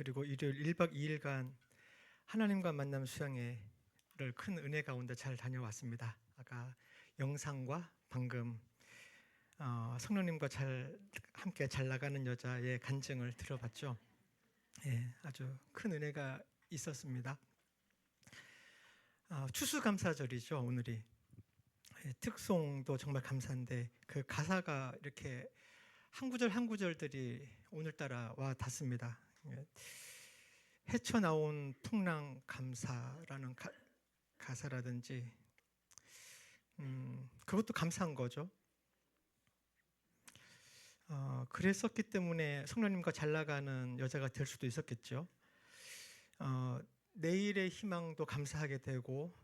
그리고 일요일 1박 2일간 하나님과 만남 수양회를 큰 은혜 가운데 잘 다녀왔습니다. 아까 영상과 방금 성령님과 함께 잘 나가는 여자의 간증을 들어봤죠. 예, 아주 큰 은혜가 있었습니다. 추수감사절이죠, 오늘이. 예, 특송도 정말 감사한데 그 가사가 이렇게 한 구절 한 구절들이 오늘따라 와 닿습니다. 예, 헤쳐나온 풍랑 감사라는 가사라든지 그것도 감사한 거죠. 그랬었기 때문에 성령님과 잘 나가는 여자가 될 수도 있었겠죠. 내일의 희망도 감사하게 되고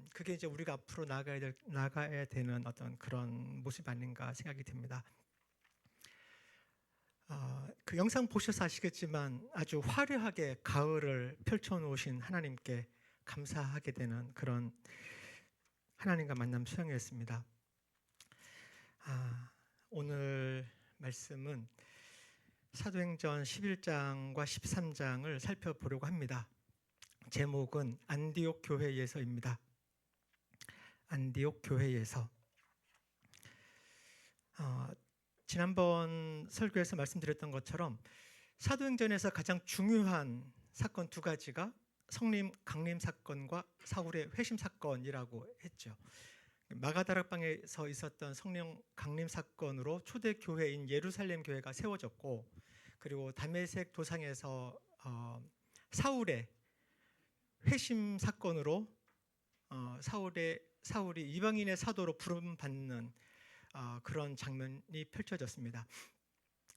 그게 이제 우리가 앞으로 나가야 되는 어떤 그런 모습 아닌가 생각이 듭니다. 그 영상 보셔서 아시겠지만 아주 화려하게 가을을 펼쳐놓으신 하나님께 감사하게 되는 그런 하나님과 만남 수양회였습니다. 오늘 말씀은 사도행전 11장과 13장을 살펴보려고 합니다. 제목은 안디옥 교회에서입니다. 안디옥 교회에서. 지난번 설교에서 말씀드렸던 것처럼 사도행전에서 가장 중요한 사건 두 가지가 성림 강림 사건과 사울의 회심 사건이라고 했죠. 마가다락방에서 있었던 성령 강림 사건으로 초대 교회인 예루살렘 교회가 세워졌고, 그리고 다메섹 도상에서 사울의 회심 사건으로 사울이 이방인의 사도로 부름받는 그런 장면이 펼쳐졌습니다.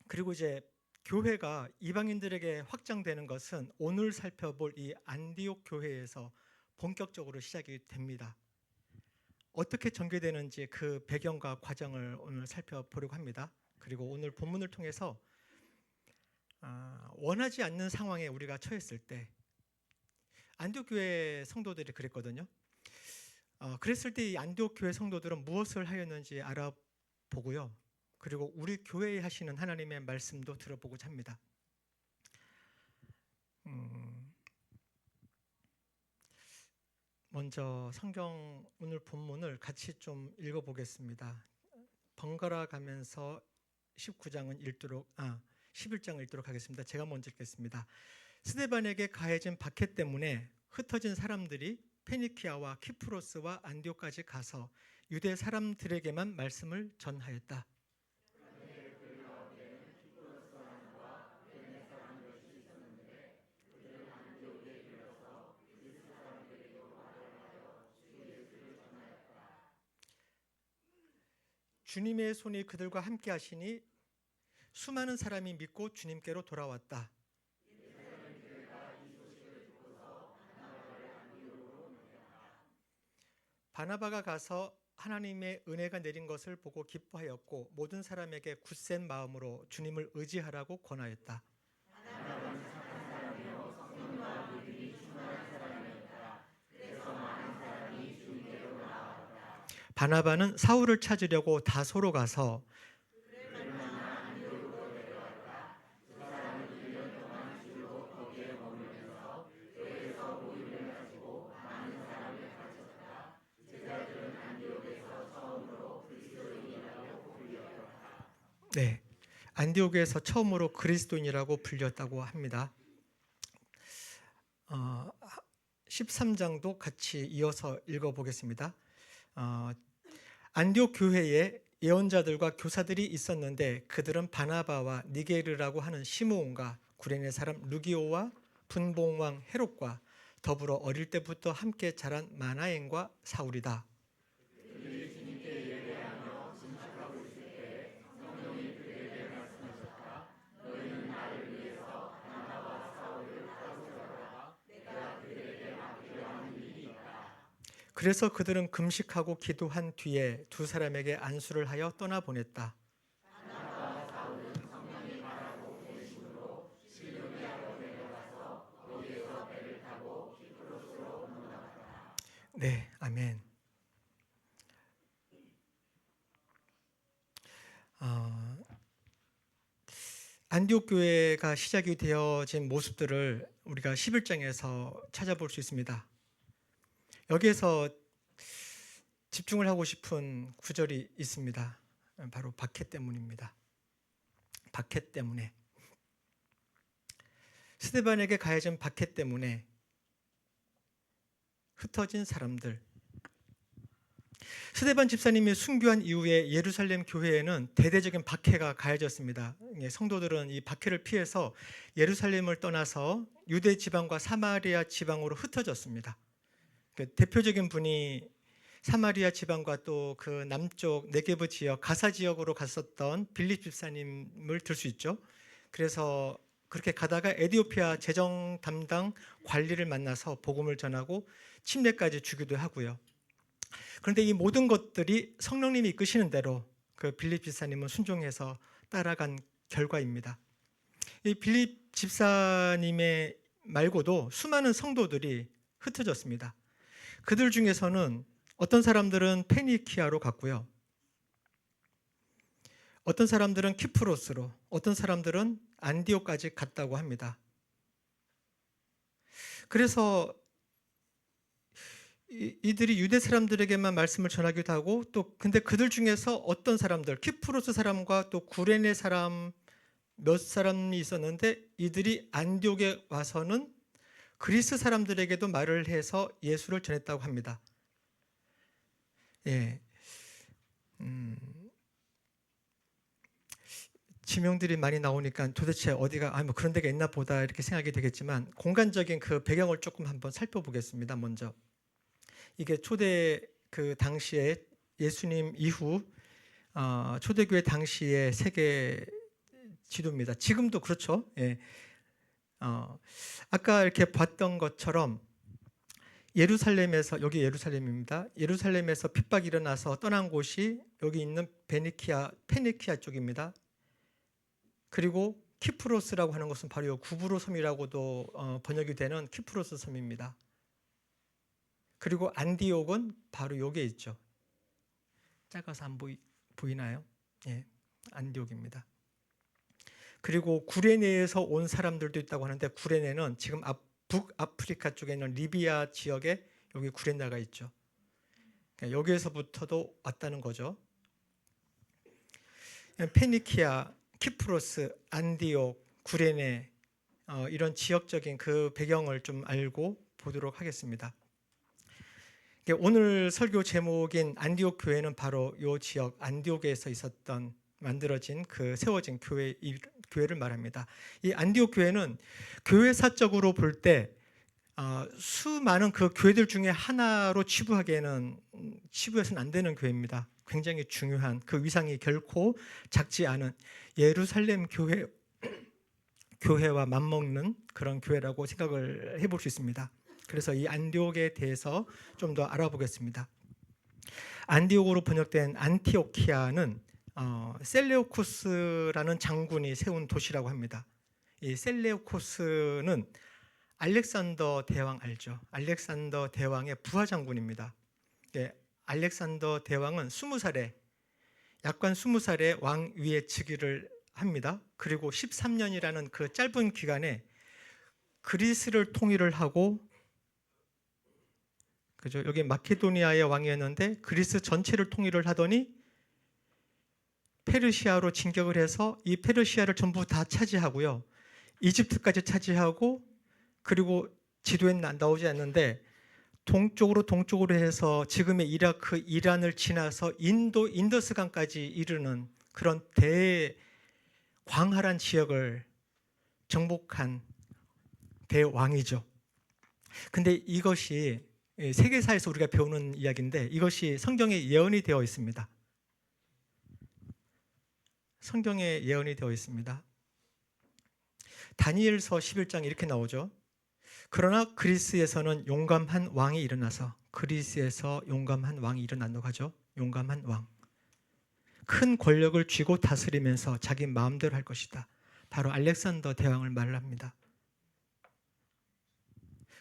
그리고 이제 교회가 이방인들에게 확장되는 것은 오늘 살펴볼 이 안디옥 교회에서 본격적으로 시작이 됩니다. 어떻게 전개되는지 그 배경과 과정을 오늘 살펴보려고 합니다. 그리고 오늘 본문을 통해서 원하지 않는 상황에 우리가 처했을 때, 안디옥 교회 성도들이 그랬거든요. 그랬을 때 이 안디옥 교회 성도들은 무엇을 하였는지 알아보고요. 그리고 우리 교회에 하시는 하나님의 말씀도 들어보고자 합니다. 먼저 성경 오늘 본문을 같이 좀 읽어보겠습니다. 번갈아 가면서 11장을 읽도록 하겠습니다. 제가 먼저 읽겠습니다. 스데반에게 가해진 박해 때문에 흩어진 사람들이 페니키아와 키프로스와 안디옥까지 가서 유대 사람들에게만 말씀을 전하였다. 주님의 손이 그들과 함께 하시니 수많은 사람이 믿고 주님께로 돌아왔다. 바나바가 가서 하나님의 은혜가 내린 것을 보고 기뻐하였고 모든 사람에게 굳센 마음으로 주님을 의지하라고 권하였다. 바나바는 사울을 찾으려고 다소로 가서 안디옥에서 처음으로 그리스도인이라고 불렸다고 합니다. 13장도 같이 이어서 읽어보겠습니다. 안디옥 교회에 예언자들과 교사들이 있었는데 그들은 바나바와 니게르라고 하는 시므온과 구레네 사람 루기오와 분봉왕 헤롯과 더불어 어릴 때부터 함께 자란 마나엔과 사울이다. 그래서 그들은 금식하고 기도한 뒤에 두 사람에게 안수를 하여 떠나보냈다. 네, 아멘. 안디옥 교회가 시작이 되어진 모습들을 우리가 11장에서 찾아볼 수 있습니다. 여기에서 집중을 하고 싶은 구절이 있습니다. 바로 박해 때문입니다. 박해 때문에. 스데반에게 가해진 박해 때문에 흩어진 사람들. 스데반 집사님이 순교한 이후에 예루살렘 교회에는 대대적인 박해가 가해졌습니다. 성도들은 이 박해를 피해서 예루살렘을 떠나서 유대 지방과 사마리아 지방으로 흩어졌습니다. 대표적인 분이 사마리아 지방과 또 그 남쪽 네게브 지역, 가사 지역으로 갔었던 빌립 집사님을 들 수 있죠. 그래서 그렇게 가다가 에티오피아 재정 담당 관리를 만나서 복음을 전하고 침례까지 주기도 하고요. 그런데 이 모든 것들이 성령님이 이끄시는 대로 그 빌립 집사님은 순종해서 따라간 결과입니다. 이 빌립 집사님의 말고도 수많은 성도들이 흩어졌습니다. 그들 중에서는 어떤 사람들은 페니키아로 갔고요. 어떤 사람들은 키프로스로, 어떤 사람들은 안디옥까지 갔다고 합니다. 그래서 이들이 유대 사람들에게만 말씀을 전하기도 하고, 또 근데 그들 중에서 어떤 사람들, 키프로스 사람과 또 구레네 사람 몇 사람이 있었는데, 이들이 안디옥에 와서는 그리스 사람들에게도 말을 해서 예수를 전했다고 합니다. 예, 지명들이 많이 나오니까 도대체 어디가 뭐 그런 데가 있나 보다 이렇게 생각이 되겠지만, 공간적인 그 배경을 조금 한번 살펴보겠습니다. 먼저 이게 초대 그 당시에 예수님 이후 초대교회 당시의 세계 지도입니다. 지금도 그렇죠. 예. 아까 이렇게 봤던 것처럼 예루살렘에서, 여기 예루살렘입니다. 예루살렘에서 핍박이 일어나서 떠난 곳이 여기 있는 페니키아 쪽입니다. 그리고 키프로스라고 하는 것은 바로 이 구브로 섬이라고도 번역이 되는 키프로스 섬입니다. 그리고 안디옥은 바로 여기에 있죠. 작아서 안 보이나요? 예, 안디옥입니다. 그리고 구레네에서 온 사람들도 있다고 하는데, 구레네는 지금 북아프리카 쪽에 있는 리비아 지역에 여기 구레네가 있죠. 여기에서부터도 왔다는 거죠. 페니키아, 키프로스, 안디옥, 구레네, 이런 지역적인 그 배경을 좀 알고 보도록 하겠습니다. 오늘 설교 제목인 안디옥 교회는 바로 이 지역 안디옥에서 만들어진 그 세워진 교회를 말합니다. 이 안디옥 교회는 교회사적으로 볼 때 수많은 그 교회들 중에 하나로 치부해서는 안 되는 교회입니다. 굉장히 중요한, 그 위상이 결코 작지 않은 예루살렘 교회와 맞먹는 그런 교회라고 생각을 해볼 수 있습니다. 그래서 이 안디옥에 대해서 좀 더 알아보겠습니다. 안디옥으로 번역된 안티오키아는 셀레우코스라는 장군이 세운 도시라고 합니다. 이 셀레우코스는 알렉산더 대왕 알죠? 알렉산더 대왕의 부하 장군입니다. 알렉산더 대왕은 20살에, 약관 20살에 왕 위에 즉위를 합니다. 그리고 13년이라는 그 짧은 기간에 그리스를 통일을 하고, 그죠? 여기 마케도니아의 왕이었는데 그리스 전체를 통일을 하더니 페르시아로 진격을 해서 이 페르시아를 전부 다 차지하고요. 이집트까지 차지하고, 그리고 지도에 나오지 않는데 동쪽으로 해서 지금의 이라크, 이란을 지나서 인더스강까지 이르는 그런 대광활한 지역을 정복한 대왕이죠. 근데 이것이 세계사에서 우리가 배우는 이야기인데, 이것이 성경에 예언이 되어 있습니다. 성경에 예언이 되어 있습니다. 다니엘서 11장 이렇게 나오죠. 그러나 그리스에서는 용감한 왕이 일어나서, 그리스에서 용감한 왕이 일어난다고 하죠. 용감한 왕. 큰 권력을 쥐고 다스리면서 자기 마음대로 할 것이다. 바로 알렉산더 대왕을 말을 합니다.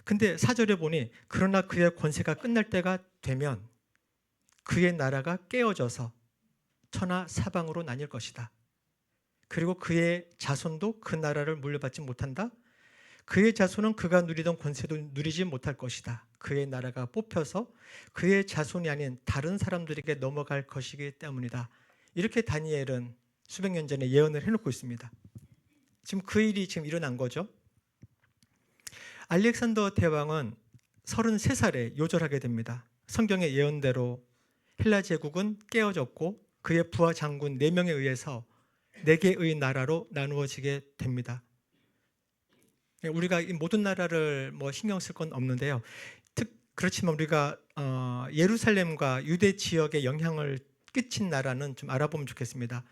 근데 4절에 보니, 그러나 그의 권세가 끝날 때가 되면 그의 나라가 깨어져서 천하 사방으로 나뉠 것이다. 그리고 그의 자손도 그 나라를 물려받지 못한다. 그의 자손은 그가 누리던 권세도 누리지 못할 것이다. 그의 나라가 뽑혀서 그의 자손이 아닌 다른 사람들에게 넘어갈 것이기 때문이다. 이렇게 다니엘은 수백 년 전에 예언을 해놓고 있습니다. 지금 그 일이 지금 일어난 거죠. 알렉산더 대왕은 33살에 요절하게 됩니다. 성경의 예언대로 헬라 제국은 깨어졌고 그의 부하 장군 4명에 의해서 4개의 나라로 나누어지게 됩니다. 우리가 이 모든 나라를 뭐 신경 쓸 건 없는데요. 그렇지만 우리가 예루살렘과 유대 지역에 영향을 끼친 나라는 좀 알아보면 좋겠습니다.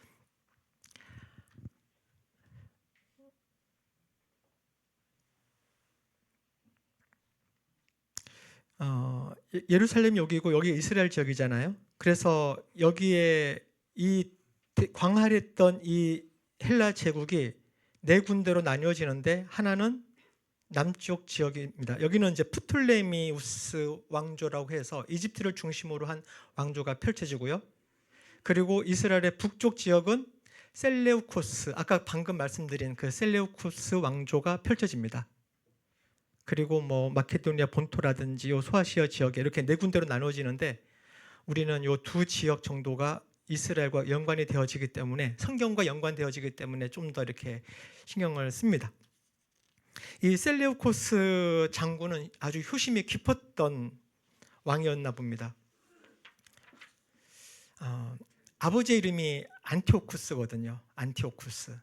예루살렘이 여기고 여기 이스라엘 지역이잖아요. 그래서 여기에 이 광활했던 이 헬라 제국이 4군데로 나뉘어지는데 하나는 남쪽 지역입니다. 여기는 이제 프톨레미우스 왕조라고 해서 이집트를 중심으로 한 왕조가 펼쳐지고요. 그리고 이스라엘의 북쪽 지역은 셀레우코스, 아까 방금 말씀드린 그 셀레우코스 왕조가 펼쳐집니다. 그리고 뭐 마케도니아 본토라든지 요 소아시아 지역에 이렇게 4군데로 나눠지는데 우리는 요 2 지역 정도가 이스라엘과 연관이 되어지기 때문에 성경과 연관되어지기 때문에 좀 더 이렇게 신경을 씁니다. 이 셀레우코스 장군은 아주 효심이 깊었던 왕이었나 봅니다. 아버지의 이름이 안티오쿠스거든요. 안티오쿠스.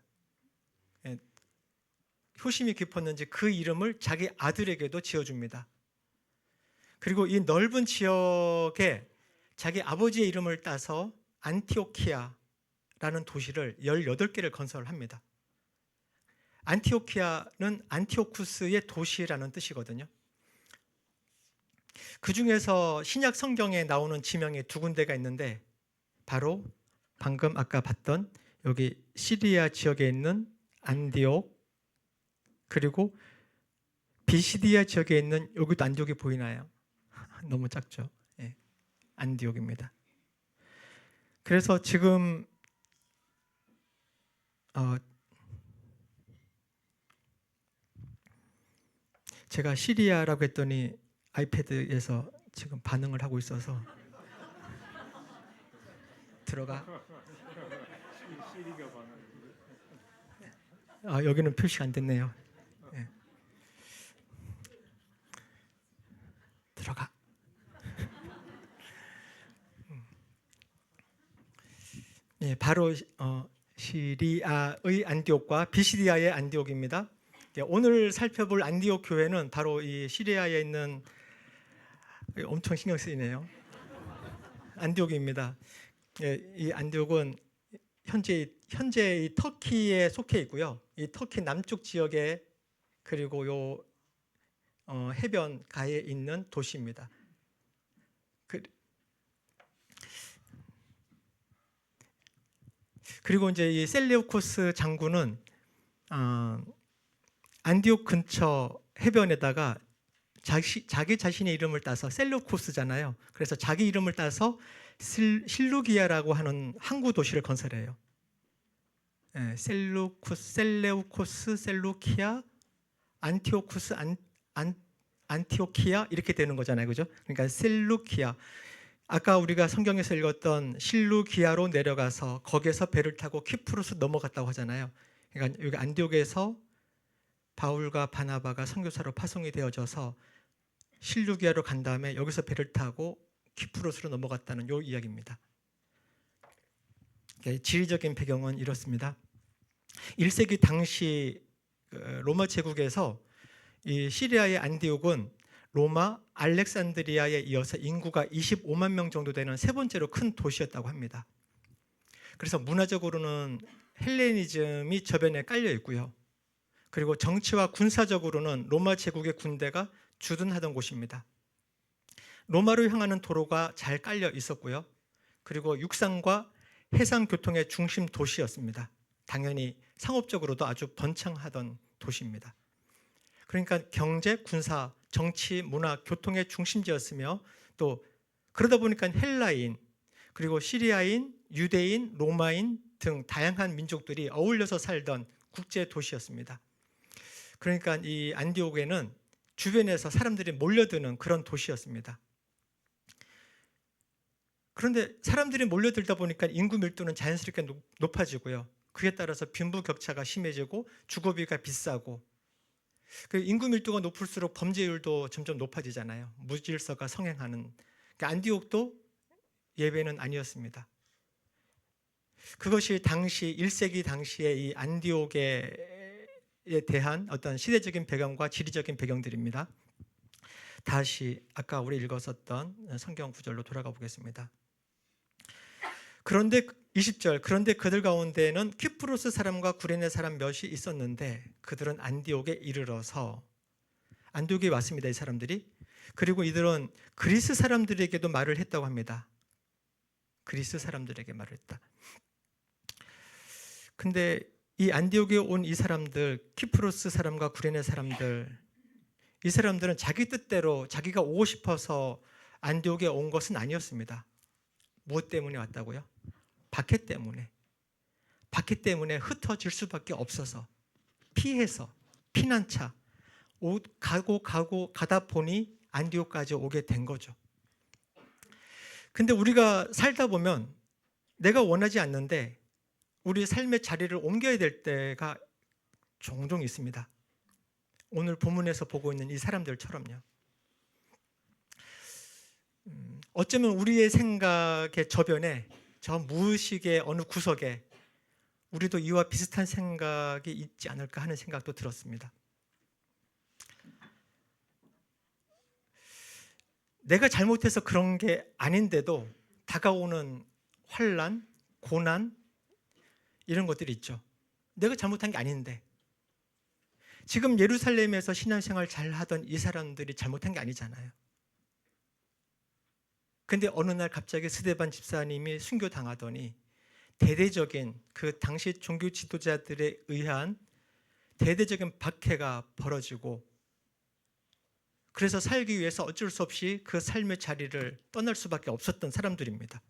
효심이 깊었는지 그 이름을 자기 아들에게도 지어줍니다. 그리고 이 넓은 지역에 자기 아버지의 이름을 따서 안티오키아라는 도시를 18개를 건설합니다. 안티오키아는 안티오쿠스의 도시라는 뜻이거든요. 그 중에서 신약 성경에 나오는 지명이 2군데가 있는데 바로 방금 아까 봤던 여기 시리아 지역에 있는 안디옥, 그리고 비시디아 지역에 있는 여기도 안디옥이 보이나요? 너무 작죠? 예, 안디옥입니다. 그래서 지금 제가 시리아라고 했더니 아이패드에서 지금 반응을 하고 있어서 들어가. 여기는 표시가 안 됐네요. 네. 들어가. 네, 바로 시리아의 안디옥과 비시디아의 안디옥입니다. 오늘 살펴볼 안디옥 교회는 바로 이 시리아에 있는 엄청 신경 쓰이네요. 안디옥입니다. 이 안디옥은 현재 이 터키에 속해 있고요. 이 터키 남쪽 지역에 그리고 요 해변가에 있는 도시입니다. 그리고 이제 이 셀레우코스 장군은 안디옥 근처 해변에다가 자기 자신의 이름을 따서 셀레우코스잖아요. 그래서 자기 이름을 따서 실루기아라고 하는 항구 도시를 건설해요. 네, 셀레우코스, 셀루키아, 안티오쿠스, 안티오키아 이렇게 되는 거잖아요, 그죠? 그러니까 셀루키아. 아까 우리가 성경에서 읽었던 실루기아로 내려가서 거기에서 배를 타고 키프로스 넘어갔다고 하잖아요. 그러니까 여기 안디옥에서 바울과 바나바가 선교사로 파송이 되어져서 실루기아로 간 다음에 여기서 배를 타고 키프로스로 넘어갔다는 요 이야기입니다. 지리적인 배경은 이렇습니다. 1세기 당시 로마 제국에서 이 시리아의 안디옥은 로마 알렉산드리아에 이어서 인구가 25만 명 정도 되는 3번째로 큰 도시였다고 합니다. 그래서 문화적으로는 헬레니즘이 저변에 깔려 있고요. 그리고 정치와 군사적으로는 로마 제국의 군대가 주둔하던 곳입니다. 로마로 향하는 도로가 잘 깔려 있었고요. 그리고 육상과 해상 교통의 중심 도시였습니다. 당연히 상업적으로도 아주 번창하던 도시입니다. 그러니까 경제, 군사, 정치, 문화, 교통의 중심지였으며 또 그러다 보니까 헬라인, 그리고 시리아인, 유대인, 로마인, 등 다양한 민족들이 어울려서 살던 국제 도시였습니다. 그러니까 이 안디옥에는 주변에서 사람들이 몰려드는 그런 도시였습니다. 그런데 사람들이 몰려들다 보니까 인구 밀도는 자연스럽게 높아지고요. 그에 따라서 빈부격차가 심해지고 주거비가 비싸고, 그 인구 밀도가 높을수록 범죄율도 점점 높아지잖아요. 무질서가 성행하는. 그러니까 안디옥도 예외는 아니었습니다. 그것이 당시 1세기 당시에 이 안디옥에 대한 어떤 시대적인 배경과 지리적인 배경들입니다. 다시 아까 우리 읽었었던 성경 구절로 돌아가 보겠습니다. 그런데 20절, 그런데 그들 가운데에는 키프로스 사람과 구레네 사람 몇이 있었는데 그들은 안디옥에 이르러서, 안디옥에 왔습니다, 이 사람들이. 그리고 이들은 그리스 사람들에게도 말을 했다고 합니다. 그리스 사람들에게 말을 했다. 근데 이 안디옥에 온 이 사람들, 키프로스 사람과 구레네 사람들, 이 사람들은 자기 뜻대로 자기가 오고 싶어서 안디옥에 온 것은 아니었습니다. 무엇 때문에 왔다고요? 박해 때문에. 박해 때문에 흩어질 수밖에 없어서, 피해서, 피난차 가다 보니 안디옥까지 오게 된 거죠. 근데 우리가 살다 보면 내가 원하지 않는데 우리 삶의 자리를 옮겨야 될 때가 종종 있습니다. 오늘 본문에서 보고 있는 이 사람들처럼요. 어쩌면 우리의 생각의 저변에, 저 무의식의 어느 구석에 우리도 이와 비슷한 생각이 있지 않을까 하는 생각도 들었습니다. 내가 잘못해서 그런 게 아닌데도 다가오는 환난, 고난, 이런 것들이 있죠. 내가 잘못한 게 아닌데, 지금 예루살렘에서 신앙생활 잘 하던 이 사람들이 잘못한 게 아니잖아요. 근데 어느 날 갑자기 스데반 집사님이 순교당하더니 대대적인, 그 당시 종교 지도자들에 의한 대대적인 박해가 벌어지고, 그래서 살기 위해서 어쩔 수 없이 그 삶의 자리를 떠날 수밖에 없었던 사람들입니다.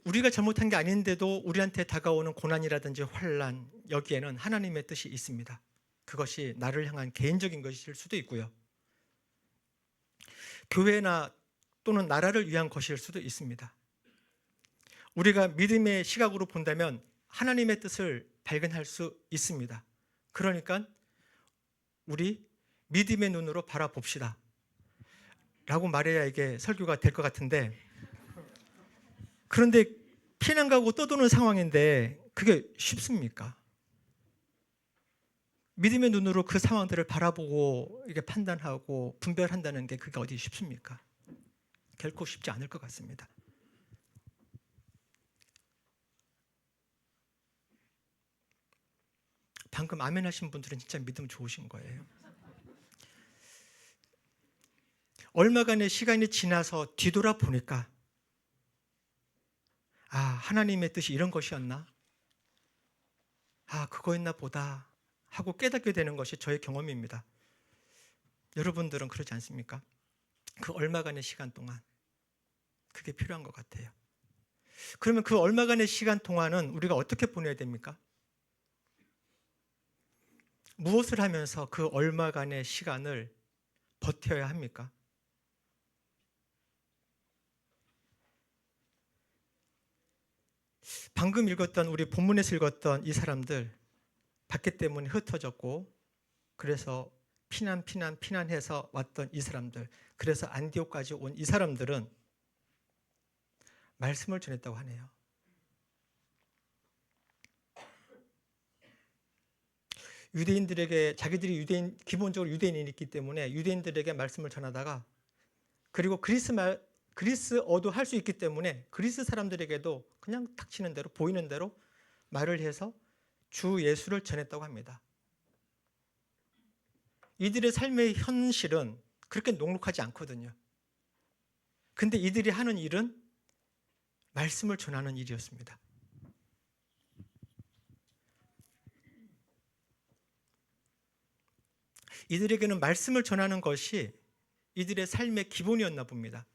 우리가 잘못한 게 아닌데도 우리한테 다가오는 고난이라든지 환난, 여기에는 하나님의 뜻이 있습니다. 그것이 나를 향한 개인적인 것일 수도 있고요, 교회나 또는 나라를 위한 것일 수도 있습니다. 우리가 믿음의 시각으로 본다면 하나님의 뜻을 발견할 수 있습니다. 그러니까 우리 믿음의 눈으로 바라봅시다 라고 말해야 이게 설교가 될 것 같은데, 그런데 피난 가고 떠도는 상황인데 그게 쉽습니까? 믿음의 눈으로 그 상황들을 바라보고 이게 판단하고 분별한다는 게 그게 어디 쉽습니까? 결코 쉽지 않을 것 같습니다. 방금 아멘 하신 분들은 진짜 믿음 좋으신 거예요. 얼마간의 시간이 지나서 뒤돌아보니까, 아, 하나님의 뜻이 이런 것이었나? 아, 그거였나 보다 하고 깨닫게 되는 것이 저의 경험입니다. 여러분들은 그러지 않습니까? 그 얼마간의 시간 동안 그게 필요한 것 같아요. 그러면 그 얼마간의 시간 동안은 우리가 어떻게 보내야 됩니까? 무엇을 하면서 그 얼마간의 시간을 버텨야 합니까? 방금 읽었던, 우리 본문에서 읽었던 이 사람들, 박해 때문에 흩어졌고 그래서 피난해서 왔던 이 사람들, 그래서 안디옥까지 온 이 사람들은 말씀을 전했다고 하네요. 유대인들에게, 자기들이 기본적으로 유대인이기 때문에 유대인들에게 말씀을 전하다가, 그리고 그리스어도 할 수 있기 때문에 그리스 사람들에게도 그냥 닥치는 대로, 보이는 대로 말을 해서 주 예수를 전했다고 합니다. 이들의 삶의 현실은 그렇게 녹록하지 않거든요. 근데 이들이 하는 일은 말씀을 전하는 일이었습니다. 이들에게는 말씀을 전하는 것이 이들의 삶의 기본이었나 봅니다.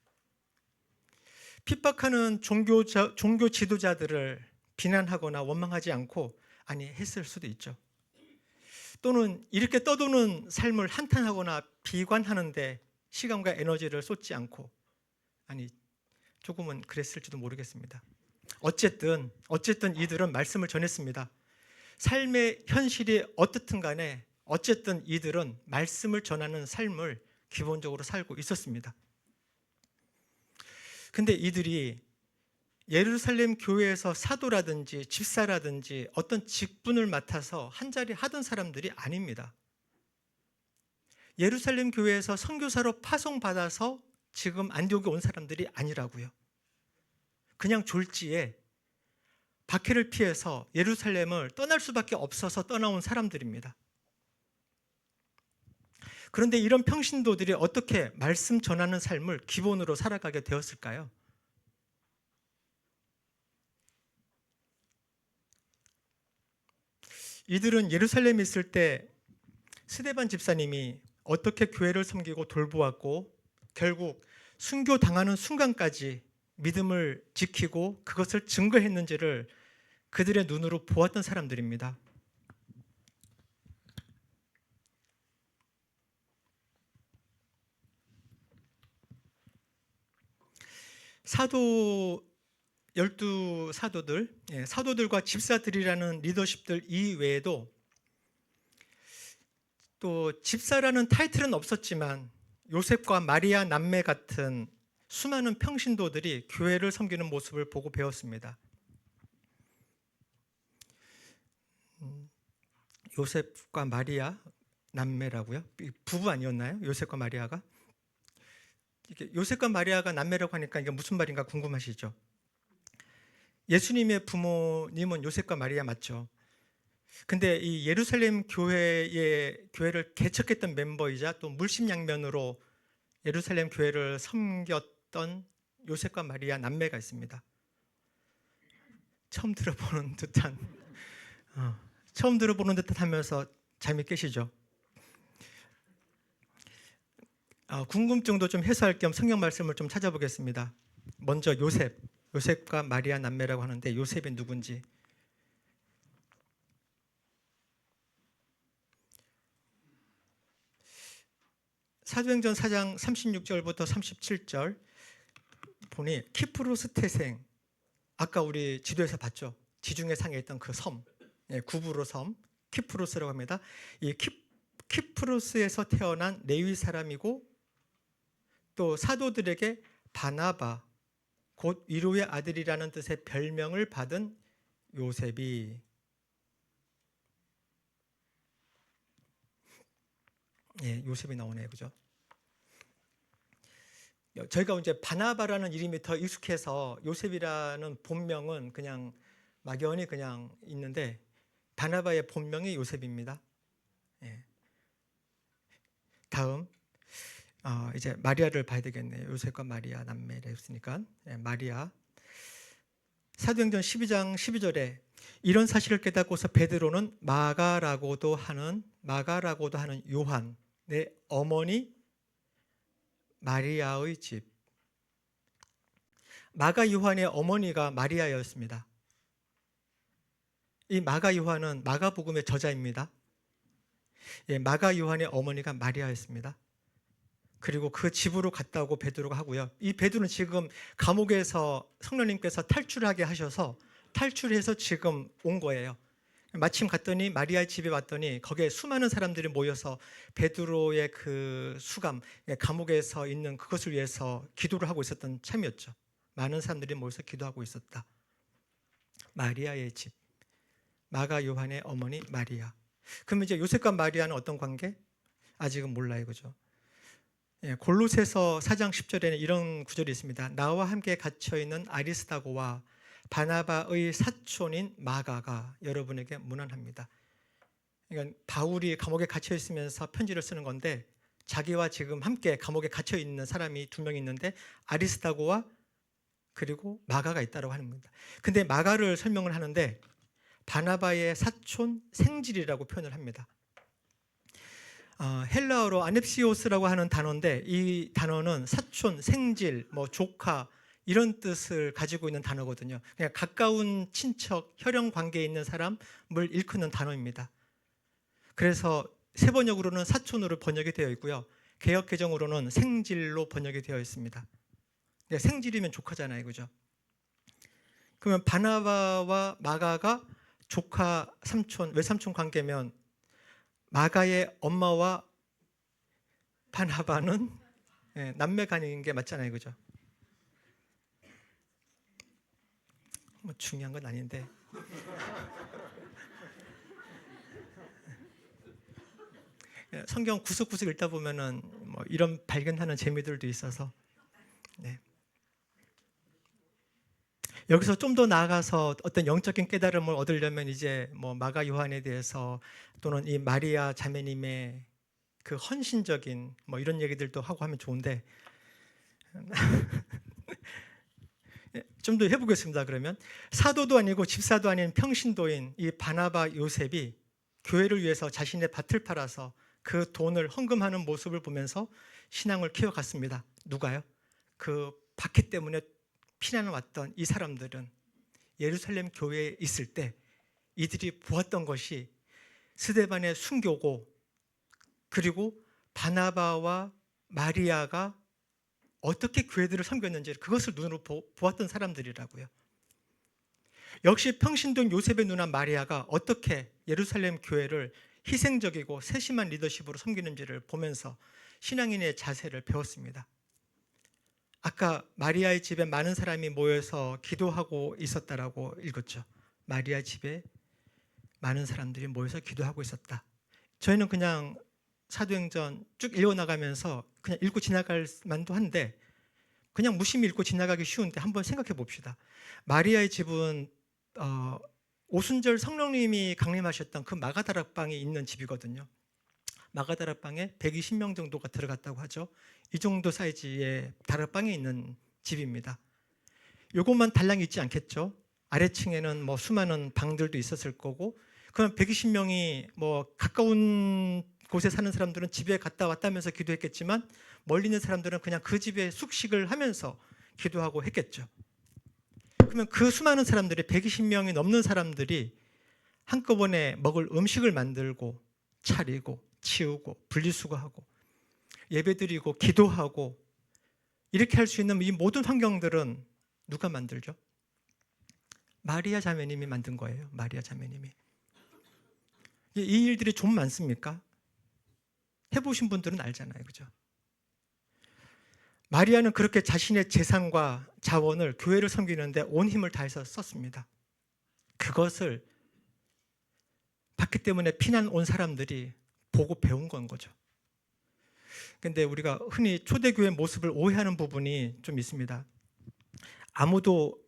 핍박하는 종교 지도자들을 비난하거나 원망하지 않고 아니 했을 수도 있죠. 또는 이렇게 떠도는 삶을 한탄하거나 비관하는데 시간과 에너지를 쏟지 않고 아니 조금은 그랬을지도 모르겠습니다. 어쨌든 이들은 말씀을 전했습니다. 삶의 현실이 어떻든 간에 어쨌든 이들은 말씀을 전하는 삶을 기본적으로 살고 있었습니다. 근데 이들이 예루살렘 교회에서 사도라든지 집사라든지 어떤 직분을 맡아서 한자리 하던 사람들이 아닙니다. 예루살렘 교회에서 선교사로 파송받아서 지금 안디옥에 온 사람들이 아니라고요. 그냥 졸지에 박해를 피해서 예루살렘을 떠날 수밖에 없어서 떠나온 사람들입니다. 그런데 이런 평신도들이 어떻게 말씀 전하는 삶을 기본으로 살아가게 되었을까요? 이들은 예루살렘에 있을 때 스데반 집사님이 어떻게 교회를 섬기고 돌보았고 결국 순교당하는 순간까지 믿음을 지키고 그것을 증거했는지를 그들의 눈으로 보았던 사람들입니다. 열두 사도들, 사도들과 집사들이라는 리더십들 이외에도 또 집사라는 타이틀은 없었지만 요셉과 마리아 남매 같은 수많은 평신도들이 교회를 섬기는 모습을 보고 배웠습니다. 요셉과 마리아 남매라고요? 부부 아니었나요? 요셉과 마리아가? 요셉과 마리아가 남매라고 하니까 이게 무슨 말인가 궁금하시죠? 예수님의 부모님은 요셉과 마리아 맞죠? 근데 이 예루살렘 교회를 개척했던 멤버이자 또 물심양면으로 예루살렘 교회를 섬겼던 요셉과 마리아 남매가 있습니다. 처음 들어보는 듯한 하면서 잠이 깨시죠? 궁금증도 좀 해소할 겸 성경 말씀을 좀 찾아보겠습니다. 먼저 요셉과 마리아 남매라고 하는데 요셉이 누군지. 사도행전 4장 36절부터 37절 보니 키프로스 태생, 아까 우리 지도에서 봤죠? 지중해 상에 있던 그 섬, 구부로 섬 키프로스라고 합니다. 이 키프로스에서 태어난 레위 사람이고 또 사도들에게 바나바, 곧 위로의 아들이라는 뜻의 별명을 받은 요셉이, 요셉이 나오네요, 그죠? 저희가 이제 바나바라는 이름이 더 익숙해서 요셉이라는 본명은 그냥 막연히 그냥 있는데 바나바의 본명이 요셉입니다. 다음 이제 마리아를 봐야 되겠네요. 요셉과 마리아 남매라 했으니까 마리아. 사도행전 12장 12절에 이런 사실을 깨닫고서 베드로는 마가라고도 하는 요한의 어머니 마리아의 집. 마가 요한의 어머니가 마리아였습니다. 이 마가 요한은 마가복음의 저자입니다. 마가 요한의 어머니가 마리아였습니다. 그리고 그 집으로 갔다 오고 베드로가 하고요. 이 베드로는 지금 감옥에서 성령님께서 탈출하게 하셔서 탈출해서 지금 온 거예요. 마침 갔더니 마리아의 집에 왔더니 거기에 수많은 사람들이 모여서 베드로의 그 수감, 감옥에서 있는 그것을 위해서 기도를 하고 있었던 참이었죠. 많은 사람들이 모여서 기도하고 있었다. 마리아의 집, 마가 요한의 어머니 마리아. 그럼 이제 요셉과 마리아는 어떤 관계? 아직은 몰라요, 그죠? 골로새서 4장 10절에는 이런 구절이 있습니다. 나와 함께 갇혀있는 아리스다고와 바나바의 사촌인 마가가 여러분에게 문안합니다. 그러니까 바울이 감옥에 갇혀 있으면서 편지를 쓰는 건데 자기와 지금 함께 감옥에 갇혀 있는 사람이 두 명 있는데 아리스다고와 그리고 마가가 있다고 하는 겁니다. 근데 마가를 설명을 하는데 바나바의 사촌 생질이라고 표현을 합니다. 헬라어로 아넵시오스라고 하는 단어인데 이 단어는 사촌, 생질, 조카 이런 뜻을 가지고 있는 단어거든요. 그냥 가까운 친척, 혈연 관계에 있는 사람을 일컫는 단어입니다. 그래서 세번역으로는 사촌으로 번역이 되어 있고요. 개역 개정으로는 생질로 번역이 되어 있습니다. 생질이면 조카잖아요, 그죠? 그러면 바나바와 마가가 조카, 삼촌, 외삼촌 관계면 마가의 엄마와 바나바는 남매 간인 게 맞잖아요, 그죠? 뭐 중요한 건 아닌데. 성경 구석구석 읽다 보면은 뭐 이런 발견하는 재미들도 있어서. 네. 여기서 좀 더 나아가서 어떤 영적인 깨달음을 얻으려면 이제 뭐 마가 요한에 대해서 또는 이 마리아 자매님의 그 헌신적인 뭐 이런 얘기들도 하고 하면 좋은데 좀 더 해보겠습니다. 그러면 사도도 아니고 집사도 아닌 평신도인 이 바나바 요셉이 교회를 위해서 자신의 밭을 팔아서 그 돈을 헌금하는 모습을 보면서 신앙을 키워갔습니다. 누가요? 그 박해 때문에 피난을 왔던 이 사람들은 예루살렘 교회에 있을 때 이들이 보았던 것이 스데반의 순교고 그리고 바나바와 마리아가 어떻게 교회들을 섬겼는지 그것을 눈으로 보았던 사람들이라고요. 역시 평신도인 요셉의 누나 마리아가 어떻게 예루살렘 교회를 희생적이고 세심한 리더십으로 섬기는지를 보면서 신앙인의 자세를 배웠습니다. 아까 마리아의 집에 많은 사람이 모여서 기도하고 있었다라고 읽었죠. 마리아 집에 많은 사람들이 모여서 기도하고 있었다. 저희는 그냥 사도행전 쭉 읽어나가면서 그냥 읽고 지나갈 만도 한데 그냥 무심히 읽고 지나가기 쉬운데 한번 생각해 봅시다. 마리아의 집은 오순절 성령님이 강림하셨던 그 마가다락방이 있는 집이거든요. 마가다락방에 120명 정도가 들어갔다고 하죠. 이 정도 사이즈의 다락방에 있는 집입니다. 요것만 달랑이 있지 않겠죠. 아래층에는 뭐 수많은 방들도 있었을 거고 그럼 120명이 뭐 가까운 곳에 사는 사람들은 집에 갔다 왔다 하면서 기도했겠지만 멀리 있는 사람들은 그냥 그 집에 숙식을 하면서 기도하고 했겠죠. 그러면 그 수많은 사람들이 120명이 넘는 사람들이 한꺼번에 먹을 음식을 만들고 차리고 치우고 분리수거하고 예배드리고 기도하고 이렇게 할 수 있는 이 모든 환경들은 누가 만들죠? 마리아 자매님이 만든 거예요. 마리아 자매님이. 이 일들이 좀 많습니까? 해보신 분들은 알잖아요, 그죠? 마리아는 그렇게 자신의 재산과 자원을 교회를 섬기는데 온 힘을 다해서 썼습니다. 그것을 박해 때문에 피난 온 사람들이 보고 배운 건 거죠. 근데 우리가 흔히 초대교회 모습을 오해하는 부분이 좀 있습니다. 아무도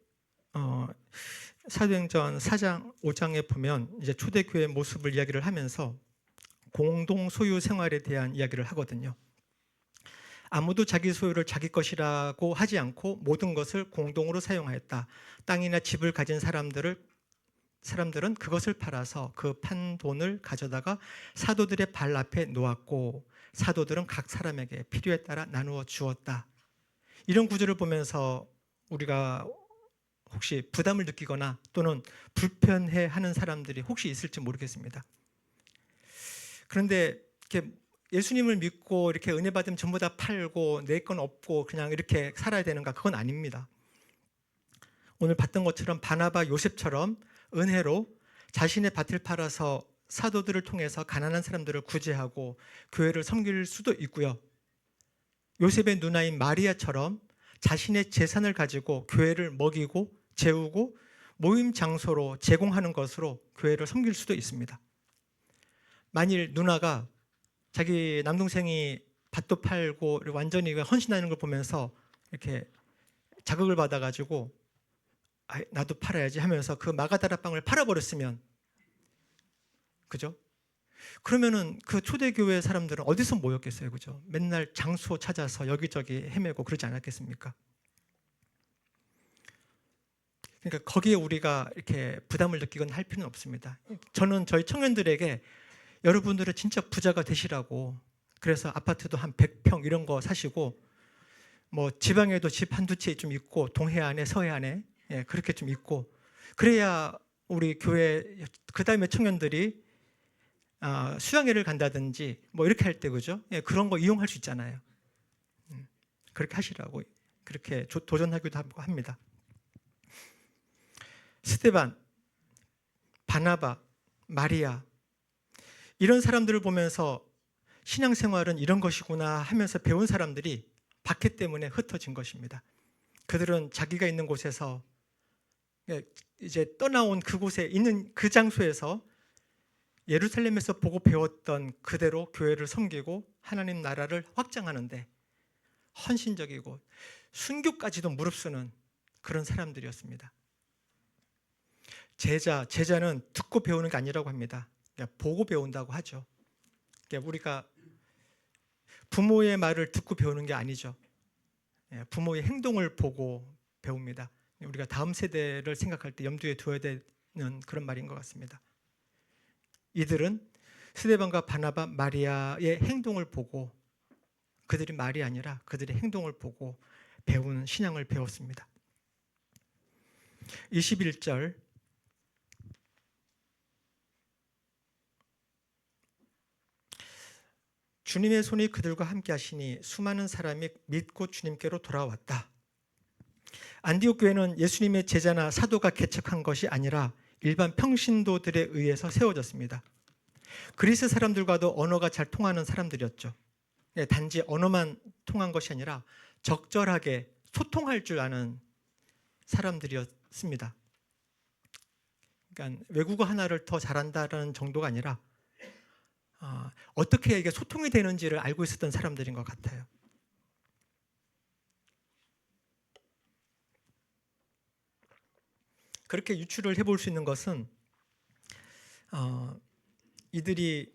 사도행전 4장, 5장에 보면 이제 초대교회 모습을 이야기를 하면서 공동 소유 생활에 대한 이야기를 하거든요. 아무도 자기 소유를 자기 것이라고 하지 않고 모든 것을 공동으로 사용하였다. 땅이나 집을 가진 사람들은 그것을 팔아서 그 판 돈을 가져다가 사도들의 발 앞에 놓았고 사도들은 각 사람에게 필요에 따라 나누어 주었다. 이런 구절을 보면서 우리가 혹시 부담을 느끼거나 또는 불편해하는 사람들이 혹시 있을지 모르겠습니다. 그런데 이렇게 예수님을 믿고 이렇게 은혜 받으면 전부 다 팔고 내 건 없고 그냥 이렇게 살아야 되는가? 그건 아닙니다. 오늘 봤던 것처럼 바나바 요셉처럼 은혜로 자신의 밭을 팔아서 사도들을 통해서 가난한 사람들을 구제하고 교회를 섬길 수도 있고요. 요셉의 누나인 마리아처럼 자신의 재산을 가지고 교회를 먹이고 재우고 모임 장소로 제공하는 것으로 교회를 섬길 수도 있습니다. 만일 누나가 자기 남동생이 밭도 팔고 완전히 헌신하는 걸 보면서 이렇게 자극을 받아가지고 나도 팔아야지 하면서 그 마가다락방을 팔아버렸으면, 그죠? 그러면은 그 초대교회 사람들은 어디서 모였겠어요, 그죠? 맨날 장소 찾아서 여기저기 헤매고 그러지 않았겠습니까? 그러니까 거기에 우리가 이렇게 부담을 느끼거나 할 필요는 없습니다. 저는 저희 청년들에게 여러분들은 진짜 부자가 되시라고, 그래서 아파트도 한 100평 이런 거 사시고 뭐 지방에도 집 한두 채 좀 있고 동해안에 서해안에 그렇게 좀 있고 그래야 우리 교회 그다음에 청년들이 수양회를 간다든지 뭐 이렇게 할 때 그죠? 그런 거 이용할 수 있잖아요. 그렇게 하시라고 그렇게 도전하기도 합니다. 스데반, 바나바, 마리아 이런 사람들을 보면서 신앙생활은 이런 것이구나 하면서 배운 사람들이 박해 때문에 흩어진 것입니다. 그들은 자기가 있는 곳에서 이제 떠나온 그곳에 있는 그 장소에서 예루살렘에서 보고 배웠던 그대로 교회를 섬기고 하나님 나라를 확장하는데 헌신적이고 순교까지도 무릅쓰는 그런 사람들이었습니다. 제자는 듣고 배우는 게 아니라고 합니다. 보고 배운다고 하죠. 우리가 부모의 말을 듣고 배우는 게 아니죠. 부모의 행동을 보고 배웁니다. 우리가 다음 세대를 생각할 때 염두에 두어야 되는 그런 말인 것 같습니다. 이들은 스데반과 바나바, 마리아의 행동을 보고 그들이 말이 아니라 그들의 행동을 보고 배우는 신앙을 배웠습니다. 21절 주님의 손이 그들과 함께 하시니 수많은 사람이 믿고 주님께로 돌아왔다. 안디옥 교회는 예수님의 제자나 사도가 개척한 것이 아니라 일반 평신도들에 의해서 세워졌습니다. 그리스 사람들과도 언어가 잘 통하는 사람들이었죠. 단지 언어만 통한 것이 아니라 적절하게 소통할 줄 아는 사람들이었습니다. 그러니까 외국어 하나를 더 잘한다는 정도가 아니라 어떻게 이게 소통이 되는지를 알고 있었던 사람들인 것 같아요. 그렇게 유추를 해볼 수 있는 것은 이들이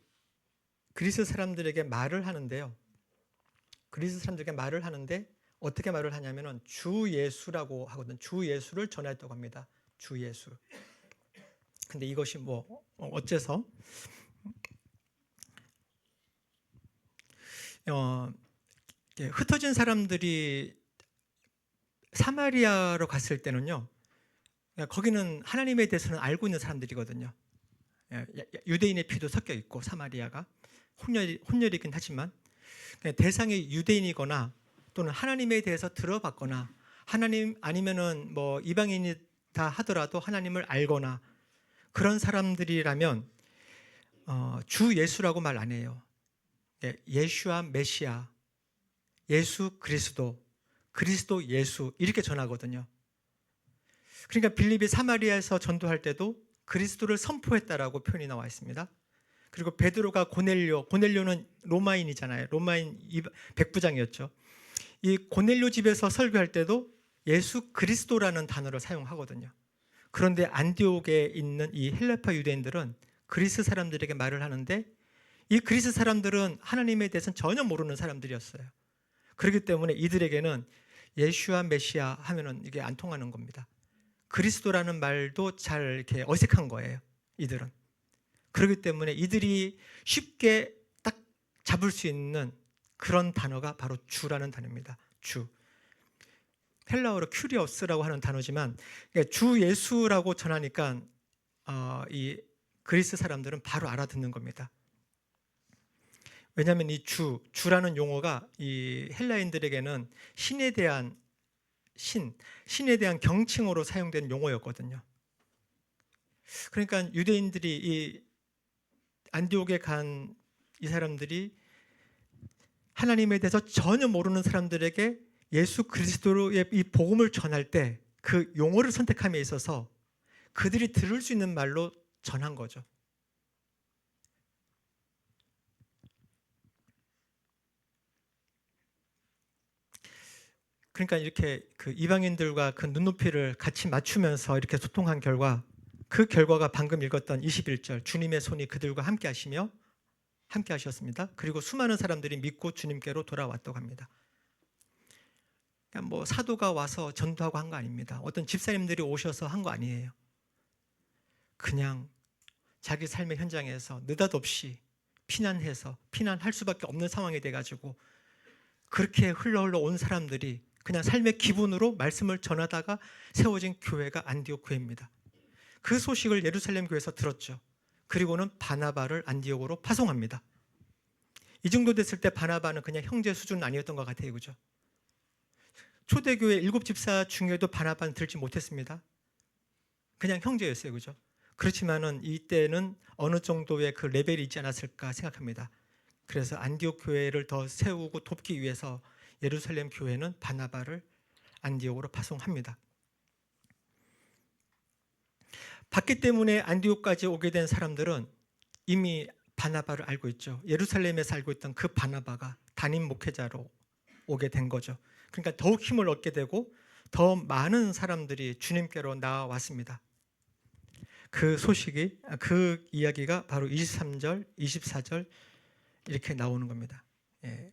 그리스 사람들에게 말을 하는데요. 그리스 사람들에게 말을 하는데 어떻게 말을 하냐면은 주 예수라고 하거든. 주 예수를 전했다고 합니다. 주 예수. 근데 이것이 뭐 어째서 흩어진 사람들이 사마리아로 갔을 때는요. 거기는 하나님에 대해서는 알고 있는 사람들이거든요. 유대인의 피도 섞여 있고 사마리아가 혼혈이긴 하지만 대상이 유대인이거나 또는 하나님에 대해서 들어봤거나 하나님 아니면은 뭐 이방인이다 하더라도 하나님을 알거나 그런 사람들이라면 주 예수라고 말 안 해요. 예슈아 메시아, 예수 그리스도, 그리스도 예수 이렇게 전하거든요. 그러니까 빌립이 사마리아에서 전도할 때도 그리스도를 선포했다라고 표현이 나와 있습니다. 그리고 베드로가 고넬료는 로마인이잖아요. 로마인 백부장이었죠. 이 고넬료 집에서 설교할 때도 예수 그리스도라는 단어를 사용하거든요. 그런데 안디옥에 있는 이 헬라파 유대인들은 그리스 사람들에게 말을 하는데 이 그리스 사람들은 하나님에 대해서는 전혀 모르는 사람들이었어요. 그렇기 때문에 이들에게는 예슈아 메시아 하면은 이게 안 통하는 겁니다. 그리스도라는 말도 잘 이렇게 어색한 거예요. 이들은. 그렇기 때문에 이들이 쉽게 딱 잡을 수 있는 그런 단어가 바로 주라는 단어입니다. 주. 헬라어로 큐리오스라고 하는 단어지만 주 예수라고 전하니까 이 그리스 사람들은 바로 알아듣는 겁니다. 왜냐하면 이 주라는 용어가 이 헬라인들에게는 신에 대한 신에 대한 경칭어로 사용된 용어였거든요. 그러니까 유대인들이 이 안디옥에 간 이 사람들이 하나님에 대해서 전혀 모르는 사람들에게 예수 그리스도의 이 복음을 전할 때 그 용어를 선택함에 있어서 그들이 들을 수 있는 말로 전한 거죠. 그러니까 이렇게 그 이방인들과 그 눈높이를 같이 맞추면서 이렇게 소통한 결과 그 결과가 방금 읽었던 21절 주님의 손이 그들과 함께 하시며 함께 하셨습니다. 그리고 수많은 사람들이 믿고 주님께로 돌아왔다고 합니다. 그러니까 뭐 사도가 와서 전도하고 한 거 아닙니다. 어떤 집사님들이 오셔서 한 거 아니에요. 그냥 자기 삶의 현장에서 느닷없이 피난할 수밖에 없는 상황이 돼가지고 그렇게 흘러 온 사람들이 그냥 삶의 기분으로 말씀을 전하다가 세워진 교회가 안디옥 교회입니다. 그 소식을 예루살렘 교회에서 들었죠. 그리고는 바나바를 안디옥으로 파송합니다. 이 정도 됐을 때 바나바는 그냥 형제 수준은 아니었던 것 같아요. 그죠? 초대교회 7 집사 중에도 바나바는 들지 못했습니다. 그냥 형제였어요. 그죠? 그렇지만은 이때는 어느 정도의 그 레벨이 있지 않았을까 생각합니다. 그래서 안디옥 교회를 더 세우고 돕기 위해서 예루살렘 교회는 바나바를 안디옥으로 파송합니다. 받기 때문에 안디옥까지 오게 된 사람들은 이미 바나바를 알고 있죠. 예루살렘에서 알고 있던 그 바나바가 담임 목회자로 오게 된 거죠. 그러니까 더욱 힘을 얻게 되고 더 많은 사람들이 주님께로 나와왔습니다. 그 소식이, 그 이야기가 바로 23절, 24절 이렇게 나오는 겁니다. 예.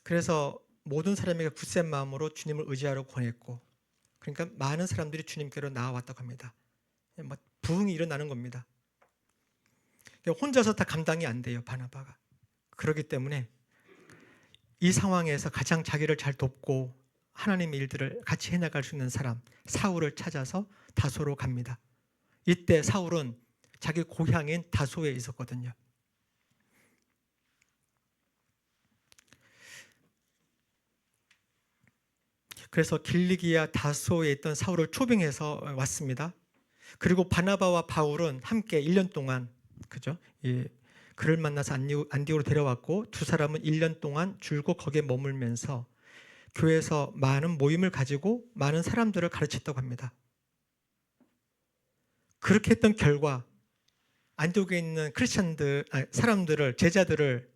그래서 모든 사람에게 굳센 마음으로 주님을 의지하라고 권했고, 그러니까 많은 사람들이 주님께로 나와왔다고 합니다. 부흥이 일어나는 겁니다. 혼자서 다 감당이 안 돼요, 바나바가. 그렇기 때문에 이 상황에서 가장 자기를 잘 돕고 하나님의 일들을 같이 해나갈 수 있는 사람, 사울을 찾아서 다소로 갑니다. 이때 사울은 자기 고향인 다소에 있었거든요. 그래서 길리기아 다소에 있던 사울을 초빙해서 왔습니다. 그리고 바나바와 바울은 함께 1년 동안, 그죠? 그를 만나서 안디옥으로 데려왔고, 두 사람은 1년 동안 줄곧 거기에 머물면서 교회에서 많은 모임을 가지고 많은 사람들을 가르쳤다고 합니다. 그렇게 했던 결과 안디옥에 있는 사람들을, 제자들을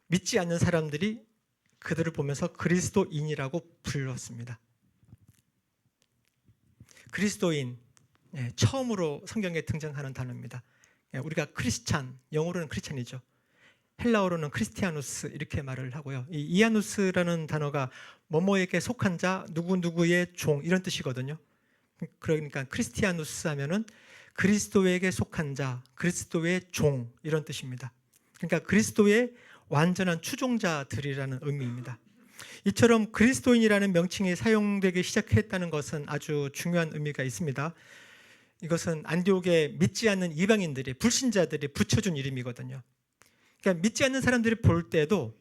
믿지 않는 사람들이 그들을 보면서 그리스도인이라고 불렀습니다. 그리스도인, 처음으로 성경에 등장하는 단어입니다. 우리가 크리스찬, 영어로는 크리스찬이죠. 헬라어로는 크리스티아누스 이렇게 말을 하고요. 이 이아누스라는 단어가 뭐뭐에게 속한 자, 누구누구의 종 이런 뜻이거든요. 그러니까 크리스티아누스 하면은 그리스도에게 속한 자, 그리스도의 종 이런 뜻입니다. 그러니까 그리스도의 완전한 추종자들이라는 의미입니다. 이처럼 그리스도인이라는 명칭이 사용되기 시작했다는 것은 아주 중요한 의미가 있습니다. 이것은 안디옥에 믿지 않는 이방인들이, 불신자들이 붙여준 이름이거든요. 그러니까 믿지 않는 사람들이 볼 때도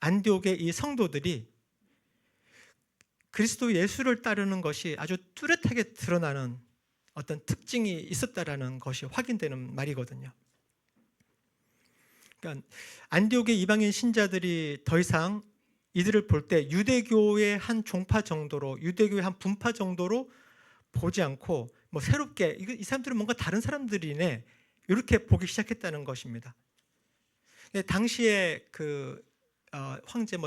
안디옥의 이 성도들이 그리스도 예수를 따르는 것이 아주 뚜렷하게 드러나는 어떤 특징이 있었다라는 것이 확인되는 말이거든요. 그러니까 안디옥의 이방인 신자들이 더 이상 이들을 볼 때 유대교의 한 종파 정도로, 유대교의 한 분파 정도로 보지 않고 새롭게 이 사람들은 뭔가 다른 사람들이네 이렇게 보기 시작했다는 것입니다. 당시에 그 황제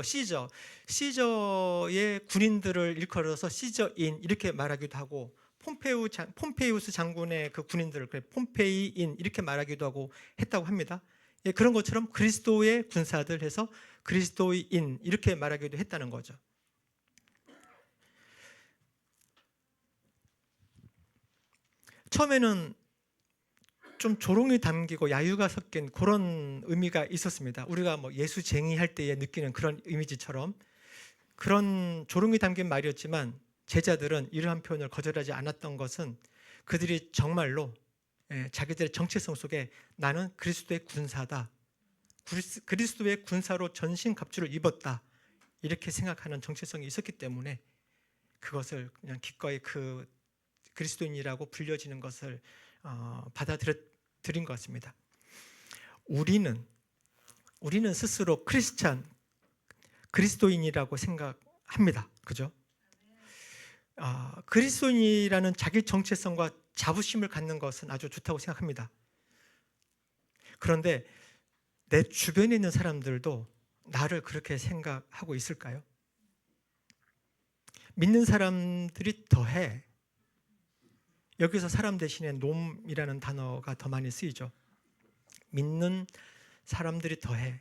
시저의 군인들을 일컬어서 시저인 이렇게 말하기도 하고, 폼페이우스 장군의 그 군인들을 폼페이인 이렇게 말하기도 하고 했다고 합니다. 그런 것처럼 그리스도의 군사들 해서 그리스도인 이렇게 말하기도 했다는 거죠. 처음에는 좀 조롱이 담기고 야유가 섞인 그런 의미가 있었습니다. 우리가 예수쟁이 할 때에 느끼는 그런 이미지처럼 그런 조롱이 담긴 말이었지만, 제자들은 이러한 표현을 거절하지 않았던 것은 그들이 정말로 자기들의 정체성 속에 나는 그리스도의 군사다, 그리스도의 군사로 전신갑주를 입었다 이렇게 생각하는 정체성이 있었기 때문에 그것을 그냥 기꺼이 그 그리스도인이라고 불려지는 것을 받아들인 것 같습니다. 우리는 스스로 크리스찬, 그리스도인이라고 생각합니다. 그죠? 그리스도인이라는 자기 정체성과 자부심을 갖는 것은 아주 좋다고 생각합니다. 그런데 내 주변에 있는 사람들도 나를 그렇게 생각하고 있을까요? 믿는 사람들이 더해. 여기서 사람 대신에 놈이라는 단어가 더 많이 쓰이죠. 믿는 사람들이 더해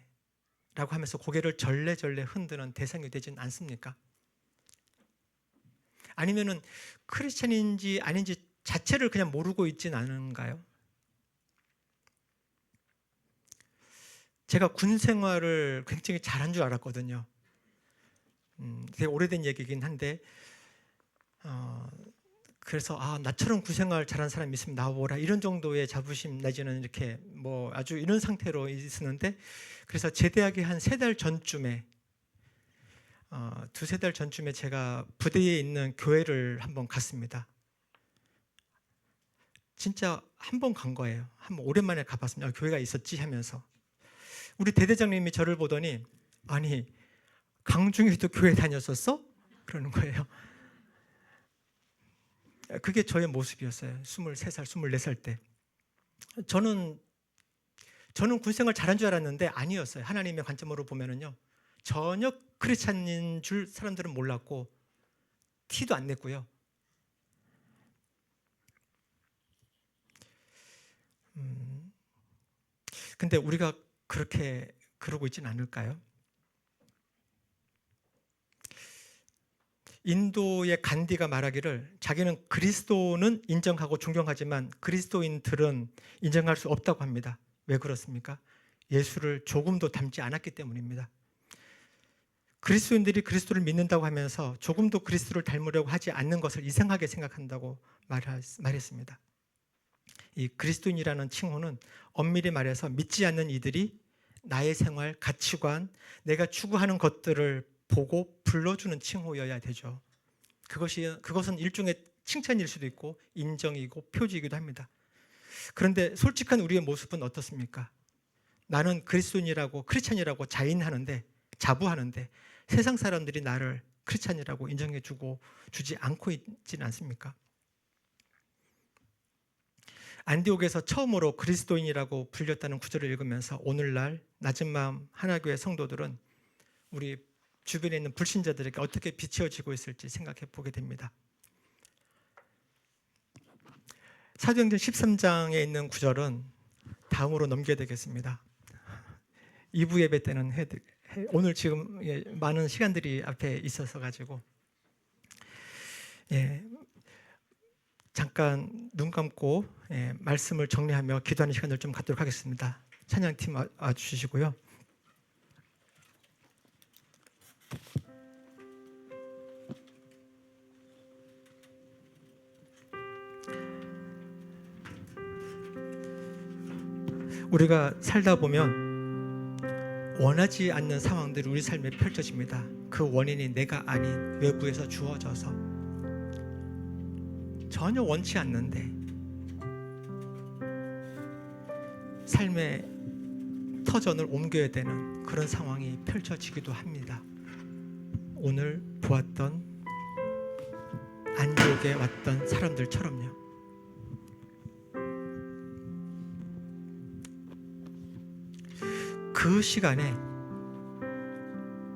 라고 하면서 고개를 절레절레 흔드는 대상이 되진 않습니까? 아니면은 크리스찬인지 아닌지 자체를 그냥 모르고 있진 않은가요? 제가 군 생활을 굉장히 잘한 줄 알았거든요. 되게 오래된 얘기긴 한데 그래서 나처럼 구생활 잘한 사람이 있으면 나와보라 이런 정도의 자부심 내지는 이렇게 뭐 아주 이런 상태로 있었는데, 그래서 제대하기 한 3달 전쯤에 2-3달 전쯤에 제가 부대에 있는 교회를 한번 갔습니다. 진짜 한 번 간 거예요. 한번 오랜만에 가봤습니다. 교회가 있었지 하면서. 우리 대대장님이 저를 보더니 아니 강중에도 교회 다녔었어? 그러는 거예요. 그게 저의 모습이었어요. 23살, 24살 때. 저는 군생활 잘한 줄 알았는데 아니었어요. 하나님의 관점으로 보면은요. 전혀 크리스찬인 줄 사람들은 몰랐고 티도 안 냈고요. 근데 우리가 그렇게 그러고 있지는 않을까요? 인도의 간디가 말하기를 자기는 그리스도는 인정하고 존경하지만 그리스도인들은 인정할 수 없다고 합니다. 왜 그렇습니까? 예수를 조금도 닮지 않았기 때문입니다. 그리스도인들이 그리스도를 믿는다고 하면서 조금도 그리스도를 닮으려고 하지 않는 것을 이상하게 생각한다고 말했습니다. 이 그리스도인이라는 칭호는 엄밀히 말해서 믿지 않는 이들이 나의 생활, 가치관, 내가 추구하는 것들을 보고 불러주는 칭호여야 되죠. 그것은 일종의 칭찬일 수도 있고 인정이고 표지이기도 합니다. 그런데 솔직한 우리의 모습은 어떻습니까? 나는 그리스도인이라고 크리스찬이라고 자부하는데 세상 사람들이 나를 크리스찬이라고 인정해주고 주지 않고 있지는 않습니까? 안디옥에서 처음으로 그리스도인이라고 불렸다는 구절을 읽으면서 오늘날 낮은 마음 하나교회 성도들은 우리 주변에 있는 불신자들에게 어떻게 비추어지고 있을지 생각해 보게 됩니다. 사도행전 13장에 있는 구절은 다음으로 넘겨야 되겠습니다. 2부 예배 때는 오늘 지금 많은 시간들이 앞에 있어서 가지고 잠깐 눈 감고 말씀을 정리하며 기도하는 시간을 좀 갖도록 하겠습니다. 찬양팀 와주시고요. 우리가 살다 보면 원하지 않는 상황들이 우리 삶에 펼쳐집니다. 그 원인이 내가 아닌 외부에서 주어져서 전혀 원치 않는데 삶의 터전을 옮겨야 되는 그런 상황이 펼쳐지기도 합니다. 오늘 보았던 안디옥에 왔던 사람들처럼요. 그 시간에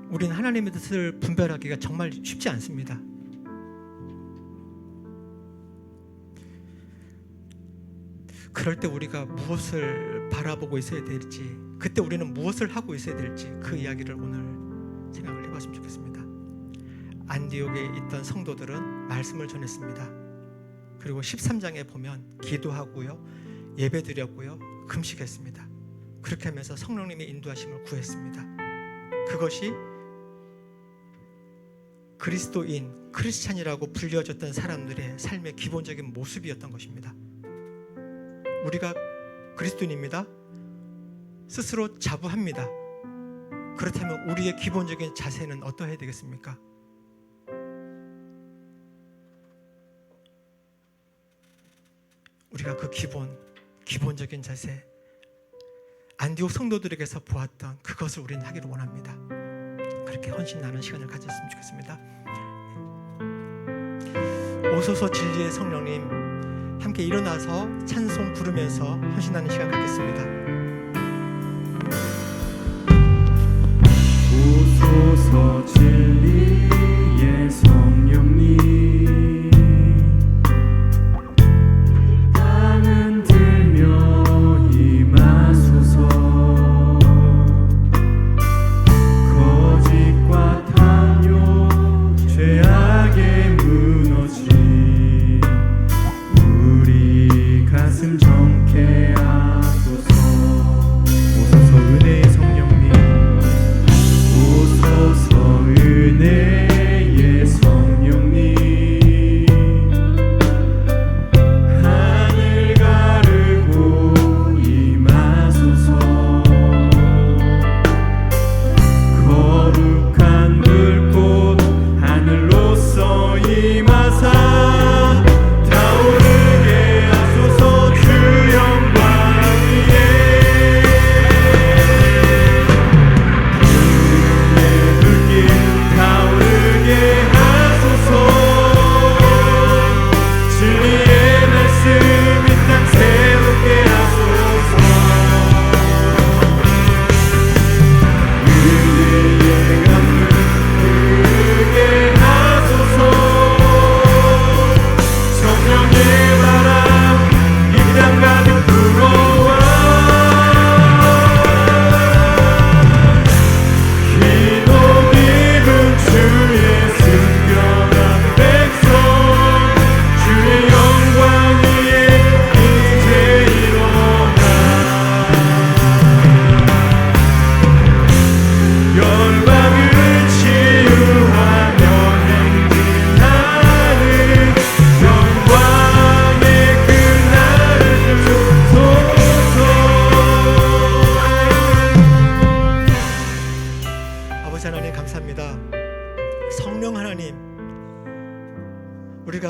우리는 하나님의 뜻을 분별하기가 정말 쉽지 않습니다. 그럴 때 우리가 무엇을 바라보고 있어야 될지, 그때 우리는 무엇을 하고 있어야 될지 그 이야기를 오늘 생각을 해봤으면 좋겠습니다. 안디옥에 있던 성도들은 말씀을 전했습니다. 그리고 13장에 보면 기도하고요, 예배드렸고요, 금식했습니다. 그렇게 하면서 성령님의 인도하심을 구했습니다. 그것이 그리스도인, 크리스찬이라고 불려졌던 사람들의 삶의 기본적인 모습이었던 것입니다. 우리가 그리스도인입니다. 스스로 자부합니다. 그렇다면 우리의 기본적인 자세는 어떠해야 되겠습니까? 우리가 그 기본적인 자세, 안디옥 성도들에게서 보았던 그것을 우리는 하기를 원합니다. 그렇게 헌신 나눈 시간을 가졌으면 좋겠습니다. 오소서 진리의 성령님, 함께 일어나서 찬송 부르면서 헌신 나눈 시간 갖겠습니다. 오소서 진리의 성령님, 땅은 들며 임하소서. 거짓과 탐욕 죄악에 무너진 우리 가슴 정케 하소서. 오소서 은혜의 성령님, 오소서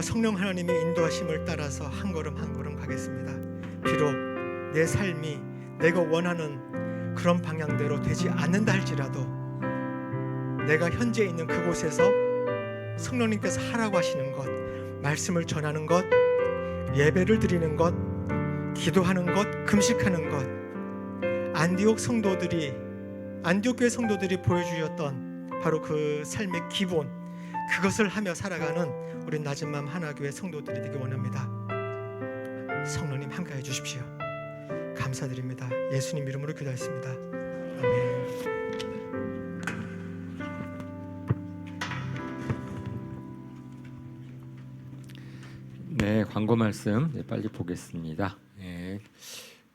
성령 하나님의 인도하심을 따라서 한 걸음 한 걸음 가겠습니다. 비록 내 삶이 내가 원하는 그런 방향대로 되지 않는다 할지라도 내가 현재 있는 그곳에서 성령님께서 하라고 하시는 것, 말씀을 전하는 것, 예배를 드리는 것, 기도하는 것, 금식하는 것, 안디옥 교회 성도들이 보여주셨던 바로 그 삶의 기본, 그것을 하며 살아가는 우리 낮은 마음 하나교회 성도들이 되기 원합니다. 성령님 함께해 주십시오. 감사드립니다. 예수님 이름으로 기도했습니다. 아멘. 네, 광고 말씀 빨리 보겠습니다. 네,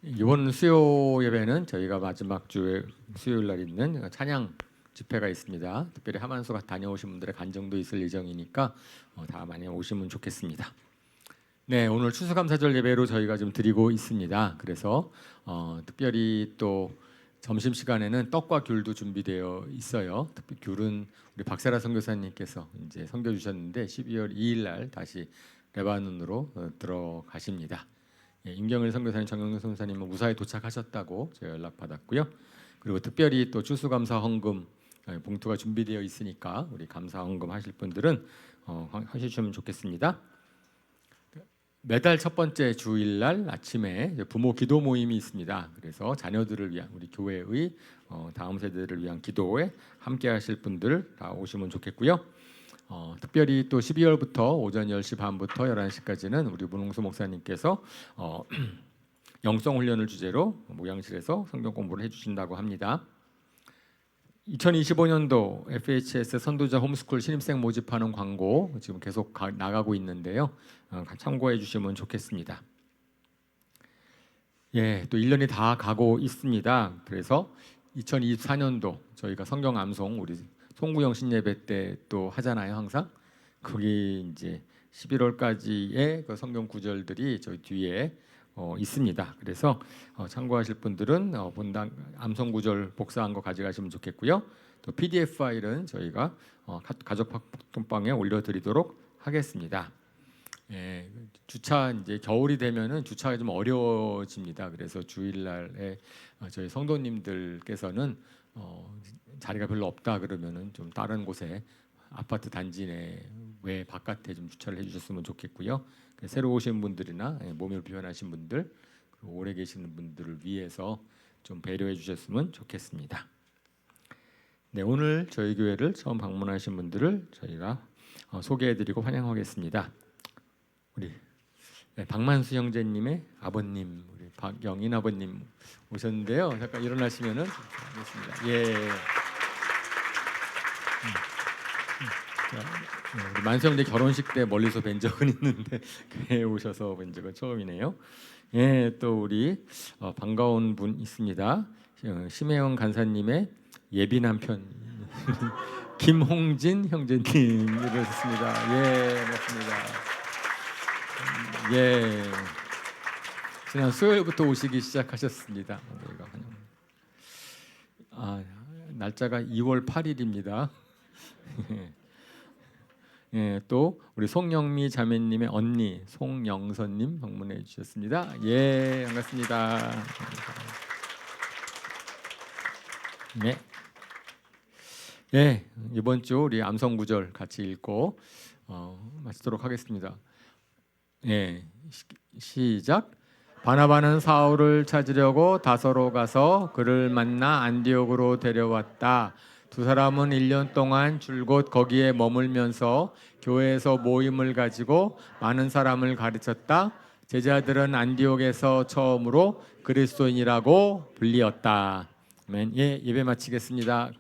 이번 수요 예배는 저희가 마지막 주 수요일 날 있는 찬양 집회가 있습니다. 특별히 하만소가 다녀오신 분들의 간정도 있을 예정이니까 다 많이 오시면 좋겠습니다. 네, 오늘 추수감사절 예배로 저희가 좀 드리고 있습니다. 그래서 특별히 또 점심시간에는 떡과 귤도 준비되어 있어요. 특히 귤은 우리 박세라 선교사님께서 이제 섬겨 주셨는데 12월 2일 날 다시 레바논으로 들어가십니다. 예, 임경일 선교사님, 정영근 선교사님은 무사히 도착하셨다고 제가 연락받았고요. 그리고 특별히 또 추수감사 헌금 봉투가 준비되어 있으니까 우리 감사 헌금 하실 분들은 하시면 좋겠습니다. 매달 첫 번째 주일날 아침에 부모 기도 모임이 있습니다. 그래서 자녀들을 위한 우리 교회의 다음 세대를 위한 기도에 함께하실 분들 다 오시면 좋겠고요. 특별히 또 12월부터 오전 10시 반부터 11시까지는 우리 문홍수 목사님께서 영성 훈련을 주제로 목양실에서 성경 공부를 해주신다고 합니다. 2025년도 FHS 선도자 홈스쿨 신입생 모집하는 광고 지금 계속 나가고 있는데요. 참고해 주시면 좋겠습니다. 예, 또 1년이 다 가고 있습니다. 그래서 2024년도 저희가 성경 암송 우리 송구영 신예배 때 또 하잖아요, 항상. 거기 이제 11월까지의 그 성경 구절들이 저희 뒤에 있습니다. 그래서 참고하실 분들은 본당 암송 구절 복사한 거 가져가시면 좋겠고요. 또 PDF 파일은 저희가 가족 학통방에 올려드리도록 하겠습니다. 예, 주차 이제 겨울이 되면은 주차가 좀 어려워집니다. 그래서 주일날에 저희 성도님들께서는 자리가 별로 없다 그러면은 좀 다른 곳에 아파트 단지 내외 바깥에 좀 주차를 해주셨으면 좋겠고요. 새로 오신 분들이나 몸이 불편하신 분들, 그리고 오래 계시는 분들을 위해서 좀 배려해 주셨으면 좋겠습니다. 네, 오늘 저희 교회를 처음 방문하신 분들을 저희가 소개해드리고 환영하겠습니다. 우리 박만수 형제님의 아버님, 우리 박영인 아버님 오셨는데요. 잠깐 일어나시면은 하겠습니다. 예. 우리 만수 형제 결혼식 때 멀리서 뵌 적은 있는데 교회에 오셔서 뵌 적은 처음이네요. 예, 또 우리 반가운 분 있습니다. 심혜영 간사님의 예비 남편 김홍진 형제님 오셨습니다. 예, 반갑습니다. 예, 지난 수요일부터 오시기 시작하셨습니다. 날짜가 2월 8일입니다. 예, 또 우리 송영미 자매님의 언니 송영선님 방문해 주셨습니다. 예, 반갑습니다. 네, 예, 이번 주 우리 암송 구절 같이 읽고 마치도록 하겠습니다. 예, 시작. 바나바는 사울을 찾으려고 다소로 가서 그를 만나 안디옥으로 데려왔다. 두 사람은 1년 동안 줄곧 거기에 머물면서 교회에서 모임을 가지고 많은 사람을 가르쳤다. 제자들은 안디옥에서 처음으로 그리스도인이라고 불리었다. 아멘. 예, 예배 마치겠습니다.